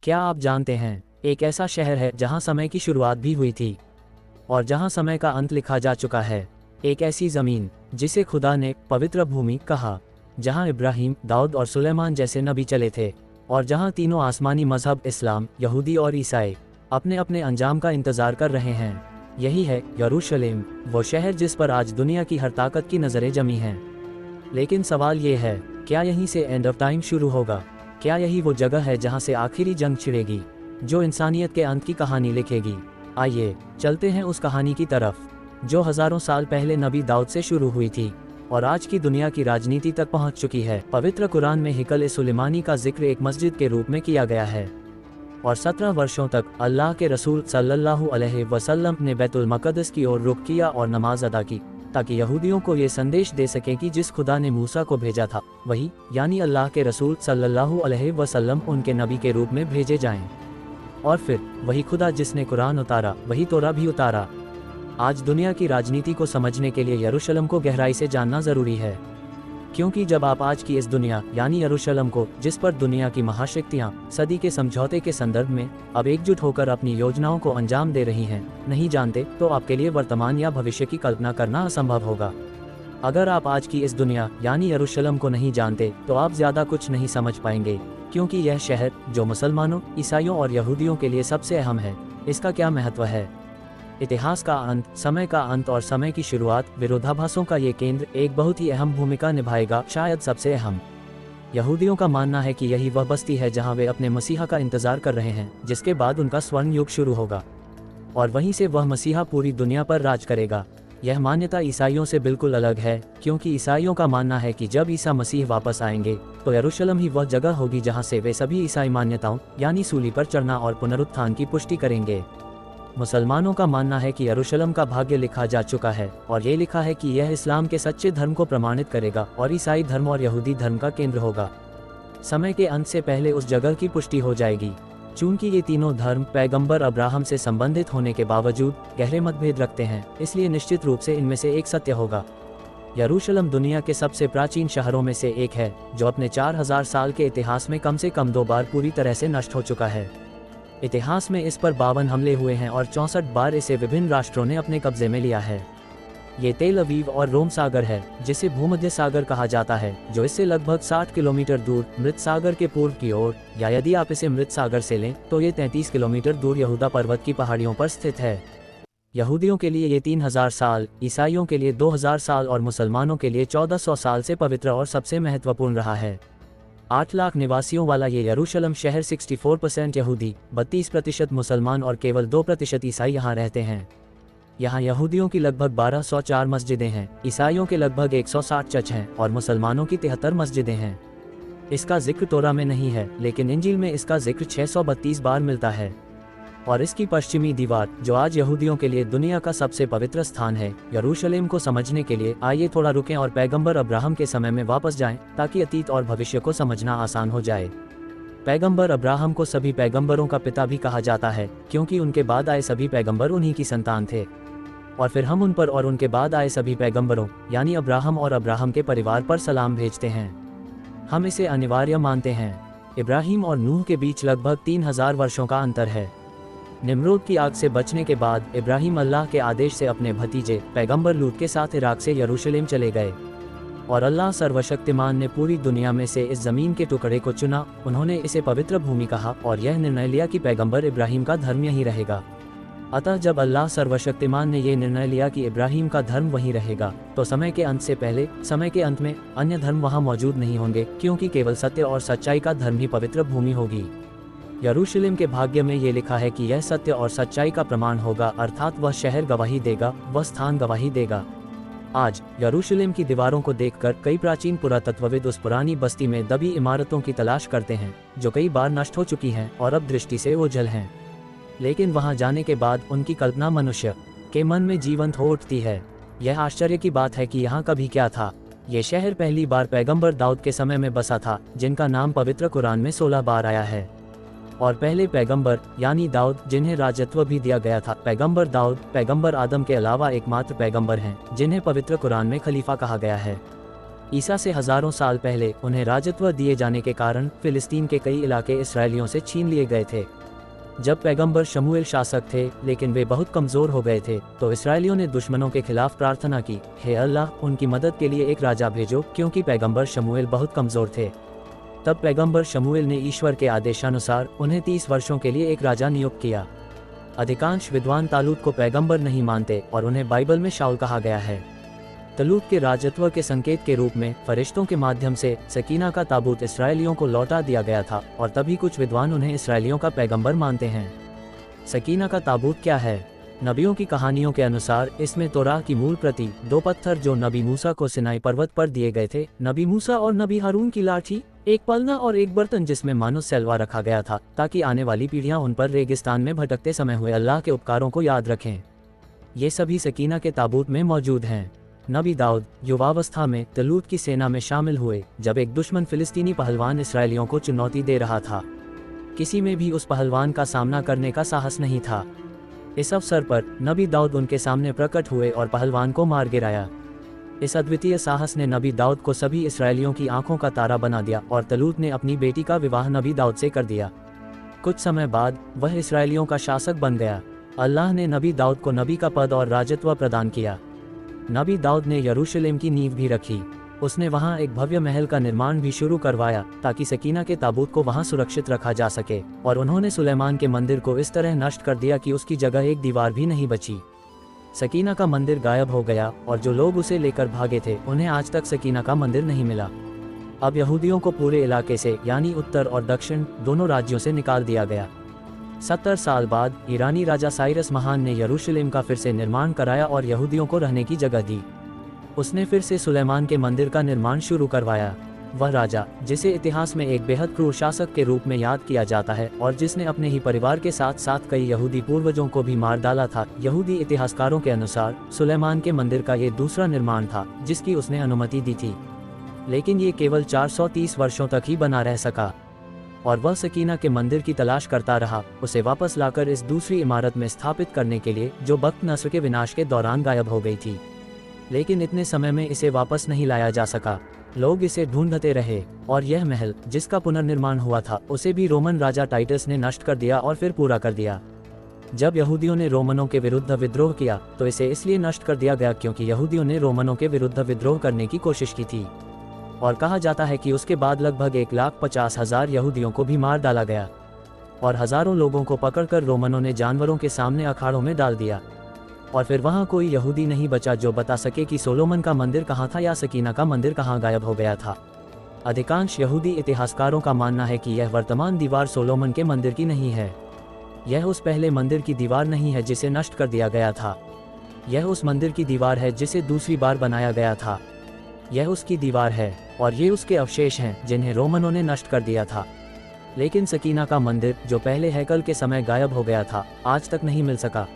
क्या आप जानते हैं, एक ऐसा शहर है जहां समय की शुरुआत भी हुई थी और जहां समय का अंत लिखा जा चुका है। एक ऐसी ज़मीन जिसे खुदा ने पवित्र भूमि कहा, जहां इब्राहिम, दाऊद और सुलेमान जैसे नबी चले थे और जहां तीनों आसमानी मजहब इस्लाम, यहूदी और ईसाई अपने अपने अंजाम का इंतज़ार कर रहे हैं। यही है यरूशलेम, वो शहर जिस पर आज दुनिया की हर ताकत की नज़रें जमी हैं। लेकिन सवाल ये है, क्या यहीं से एंड ऑफ टाइम शुरू होगा? क्या यही वो जगह है जहां से आखिरी जंग छिड़ेगी, जो इंसानियत के अंत की कहानी लिखेगी? आइए चलते हैं उस कहानी की तरफ, जो हज़ारों साल पहले नबी दाऊद से शुरू हुई थी और आज की दुनिया की राजनीति तक पहुंच चुकी है। पवित्र कुरान में हिकल सुलेमानी का जिक्र एक मस्जिद के रूप में किया गया है और 17 वर्षों तक अल्लाह के रसूल सल्लल्लाहु अलैहि वसल्लम ने बैतुल मक़दस की ओर रुख किया और नमाज अदा की, ताकि यहूदियों को ये संदेश दे सकें कि जिस खुदा ने मूसा को भेजा था, वही यानी अल्लाह के रसूल सल्लल्लाहु अलैहि वसल्लम उनके नबी के रूप में भेजे जाएं। और फिर वही खुदा जिसने कुरान उतारा, वही तौरा भी उतारा। आज दुनिया की राजनीति को समझने के लिए यरूशलेम को गहराई से जानना ज़रूरी है, क्योंकि जब आप आज की इस दुनिया यानी यरूशलेम को, जिस पर दुनिया की महाशक्तियाँ सदी के समझौते के संदर्भ में अब एकजुट होकर अपनी योजनाओं को अंजाम दे रही हैं, नहीं जानते, तो आपके लिए वर्तमान या भविष्य की कल्पना करना असंभव होगा। अगर आप आज की इस दुनिया यानी यरूशलेम को नहीं जानते, तो आप ज़्यादा कुछ नहीं समझ पाएंगे, क्योंकि यह शहर जो मुसलमानों, ईसाइयों और यहूदियों के लिए सबसे अहम है, इसका क्या महत्व है। इतिहास का अंत, समय का अंत और समय की शुरुआत, विरोधाभासों का ये केंद्र एक बहुत ही अहम भूमिका निभाएगा, शायद सबसे अहम। यहूदियों का मानना है कि यही वह बस्ती है जहां वे अपने मसीहा का इंतजार कर रहे हैं, जिसके बाद उनका स्वर्ण युग शुरू होगा और वहीं से वह मसीहा पूरी दुनिया पर राज करेगा। यह मान्यता ईसाइयों से बिल्कुल अलग है, क्योंकि ईसाइयों का मानना है कि जब ईसा मसीह वापस आएंगे तो यरूशलेम ही वह जगह होगी जहां से वे सभी ईसाई मान्यताओं यानी सूली पर चढ़ना और पुनरुत्थान की पुष्टि करेंगे। मुसलमानों का मानना है कि यरूशलेम का भाग्य लिखा जा चुका है और ये लिखा है कि यह इस्लाम के सच्चे धर्म को प्रमाणित करेगा और ईसाई धर्म और यहूदी धर्म का केंद्र होगा। समय के अंत से पहले उस जगह की पुष्टि हो जाएगी। चूंकि ये तीनों धर्म पैगंबर अब्राहम से संबंधित होने के बावजूद गहरे मतभेद रखते हैं, इसलिए निश्चित रूप से इनमें से एक सत्य होगा। यरूशलेम दुनिया के सबसे प्राचीन शहरों में से एक है, जो अपने 4000 साल के इतिहास में कम से कम 2 बार पूरी तरह से नष्ट हो चुका है। इतिहास में इस पर 52 हमले हुए हैं और 64 बार इसे विभिन्न राष्ट्रों ने अपने कब्जे में लिया है। ये तेल अवीव और रोम सागर है, जिसे भूमध्य सागर कहा जाता है, जो इससे लगभग 60 किलोमीटर दूर मृत सागर के पूर्व की ओर, या यदि आप इसे मृत सागर से लें तो ये 33 किलोमीटर दूर यहूदा पर्वत की पहाड़ियों पर स्थित है। यहूदियों के लिए ये 3000 साल, ईसाइयों के लिए 2000 साल और मुसलमानों के लिए 1400 साल से पवित्र और सबसे महत्वपूर्ण रहा है। 8 लाख निवासियों वाला ये यरूशलेम शहर 64% यहूदी, 32% मुसलमान और केवल 2% ईसाई यहाँ रहते हैं। यहाँ यहूदियों की लगभग 1204 मस्जिदें हैं, ईसाइयों के लगभग 160 चर्च हैं और मुसलमानों की 73 मस्जिदें हैं। इसका जिक्र तोरा में नहीं है, लेकिन इंजील में इसका जिक्र 632 बार मिलता है। और इसकी पश्चिमी दीवार, जो आज यहूदियों के लिए दुनिया का सबसे पवित्र स्थान है, यरूशलेम को समझने के लिए आइए थोड़ा रुकें और पैगंबर अब्राहम के समय में वापस जाएं, ताकि अतीत और भविष्य को समझना आसान हो जाए। पैगंबर अब्राहम को सभी पैगंबरों का पिता भी कहा जाता है, क्योंकि उनके बाद आए सभी पैगंबर उन्हीं की संतान थे। और फिर हम उन पर और उनके बाद आए सभी पैगंबरों यानी अब्राहम और अब्राहम के परिवार पर सलाम भेजते हैं। हम इसे अनिवार्य मानते हैं। इब्राहिम और नूह के बीच लगभग 3000 वर्षों का अंतर है। निम्रोद की आग से बचने के बाद इब्राहिम अल्लाह के आदेश से अपने भतीजे पैगंबर लूत के साथ इराक से यरूशलेम चले गए और अल्लाह सर्वशक्तिमान ने पूरी दुनिया में से इस ज़मीन के टुकड़े को चुना। उन्होंने इसे पवित्र भूमि कहा और यह निर्णय लिया कि पैगंबर इब्राहिम का धर्म यही रहेगा। अतः जब अल्लाह सर्वशक्तिमान ने यह निर्णय लिया कि इब्राहिम का धर्म वहीं रहेगा, तो समय के अंत से पहले, समय के अंत में अन्य धर्म वहाँ मौजूद नहीं होंगे, क्योंकि केवल सत्य और सच्चाई का धर्म ही पवित्र भूमि होगी। यरूशलेम के भाग्य में ये लिखा है कि यह सत्य और सच्चाई का प्रमाण होगा, अर्थात वह शहर गवाही देगा, वह स्थान गवाही देगा। आज यरूशलेम की दीवारों को देखकर कई प्राचीन पुरातत्वविद उस पुरानी बस्ती में दबी इमारतों की तलाश करते हैं, जो कई बार नष्ट हो चुकी हैं और अब दृष्टि से ओझल हैं। लेकिन वहां जाने के बाद उनकी कल्पना मनुष्य के मन में जीवंत हो उठती है। यह आश्चर्य की बात है कि यहाँ कभी क्या था। ये शहर पहली बार पैगंबर दाऊद के समय में बसा था, जिनका नाम पवित्र कुरान में 16 बार आया है। और पहले पैगंबर यानी दाऊद, जिन्हें राजत्व भी दिया गया था, पैगंबर दाऊद पैगंबर आदम के अलावा एकमात्र पैगंबर हैं जिन्हें पवित्र कुरान में खलीफा कहा गया है। ईसा से हजारों साल पहले उन्हें राजत्व दिए जाने के कारण फिलिस्तीन के कई इलाके इसराइलियों से छीन लिए गए थे। जब पैगंबर शमूएल शासक थे लेकिन वे बहुत कमज़ोर हो गए थे, तो इसराइलियों ने दुश्मनों के खिलाफ प्रार्थना की, हे अल्लाह, उनकी मदद के लिए एक राजा भेजो, क्योंकि पैगंबर शमूएल बहुत कमज़ोर थे। तब पैगंबर शमूएल ने ईश्वर के आदेशानुसार उन्हें 30 वर्षों के लिए एक राजा नियुक्त किया। अधिकांश विद्वान तालूत को पैगंबर नहीं मानते और उन्हें बाइबल में शाऊल कहा गया है। तलूत के राजत्व के संकेत के रूप में फरिश्तों के माध्यम से सकीना का ताबूत इसराइलियों को लौटा दिया गया था, और तभी कुछ विद्वान उन्हें इसराइलियों का पैगंबर मानते हैं। सकीना का ताबूत क्या है? नबियों की कहानियों के अनुसार इसमें तोराह की मूल प्रति, 2 पत्थर जो नबी मूसा को सिनाई पर्वत पर दिए गए थे, नबी मूसा और नबी हारून की लाठी, एक पलना और एक बर्तन जिसमें मानो सलवा रखा गया था, ताकि आने वाली पीढ़ियां उन पर रेगिस्तान में भटकते समय हुए अल्लाह के उपकारों को याद रखें। ये सभी सकीना के ताबूत में मौजूद हैं। नबी दाऊद युवावस्था में तलूत की सेना में शामिल हुए जब एक दुश्मन फिलिस्तीनी पहलवान इसराइलियों को चुनौती दे रहा था। किसी में भी उस पहलवान का सामना करने का साहस नहीं था। इस अवसर पर नबी दाऊद उनके सामने प्रकट हुए और पहलवान को मार गिराया। इस अद्वितीय साहस ने नबी दाऊद को सभी इसराइलियों की आंखों का तारा बना दिया, और तलूत ने अपनी बेटी का विवाह नबी दाऊद से कर दिया। कुछ समय बाद वह इसराइलियों का शासक बन गया। अल्लाह ने नबी दाऊद को नबी का पद और राजत्व प्रदान किया। नबी दाऊद ने यरूशलेम की नींव भी रखी। उसने वहां एक भव्य महल का निर्माण भी शुरू करवाया, ताकि सकीना के ताबूत को वहां सुरक्षित रखा जा सके, और उन्होंने सुलेमान के मंदिर को इस तरह नष्ट कर दिया कि उसकी जगह एक दीवार भी नहीं बची। सकीना का मंदिर गायब हो गया, और जो लोग उसे लेकर भागे थे उन्हें आज तक सकीना का मंदिर नहीं मिला। अब यहूदियों को पूरे इलाके से, यानी उत्तर और दक्षिण दोनों राज्यों से निकाल दिया गया। 70 साल बाद ईरानी राजा साइरस महान ने यरूशलेम का फिर से निर्माण कराया और यहूदियों को रहने की जगह दी। उसने फिर से सुलेमान के मंदिर का निर्माण शुरू करवाया। वह राजा, जिसे इतिहास में एक बेहद क्रूर शासक के रूप में याद किया जाता है और जिसने अपने ही परिवार के साथ साथ कई यहूदी पूर्वजों को भी मार डाला था, यहूदी इतिहासकारों के अनुसार सुलेमान के मंदिर का ये दूसरा निर्माण था जिसकी उसने अनुमति दी थी। लेकिन ये केवल 430 वर्षों तक ही बना रह सका, और वह सकीना के मंदिर की तलाश करता रहा, उसे वापस लाकर इस दूसरी इमारत में स्थापित करने के लिए, जो बख्त नस्र के विनाश के दौरान गायब हो गई थी। लेकिन इतने समय में इसे वापस नहीं लाया जा सका। लोग इसे ढूंढते रहे, और यह महल जिसका पुनर्निर्माण हुआ था उसे भी रोमन राजा टाइटस ने नष्ट कर दिया और फिर पूरा कर दिया। जब यहूदियों ने रोमनों के विरुद्ध विद्रोह किया तो इसे इसलिए नष्ट कर दिया गया क्योंकि यहूदियों ने रोमनों के विरुद्ध विद्रोह करने की कोशिश की थी, और कहा जाता है कि उसके बाद लगभग 1,50,000 यहूदियों को भी मार डाला गया, और हजारों लोगों को पकड़कर रोमनों ने जानवरों के सामने अखाड़ों में डाल दिया। और फिर वहां कोई यहूदी नहीं बचा जो बता सके कि सोलोमन का मंदिर कहाँ था या सकीना का मंदिर कहाँ गायब हो गया था। अधिकांश यहूदी इतिहासकारों का मानना है कि यह वर्तमान दीवार सोलोमन के मंदिर की नहीं है। यह उस पहले मंदिर की दीवार नहीं है जिसे नष्ट कर दिया गया था। यह उस मंदिर की दीवार है जिसे दूसरी बार बनाया गया था। यह उसकी दीवार है, और ये उसके अवशेष हैं जिन्हें रोमनों ने नष्ट कर दिया था। लेकिन सकीना का मंदिर, जो पहले हैकल के समय गायब हो गया था, आज तक नहीं मिल सका।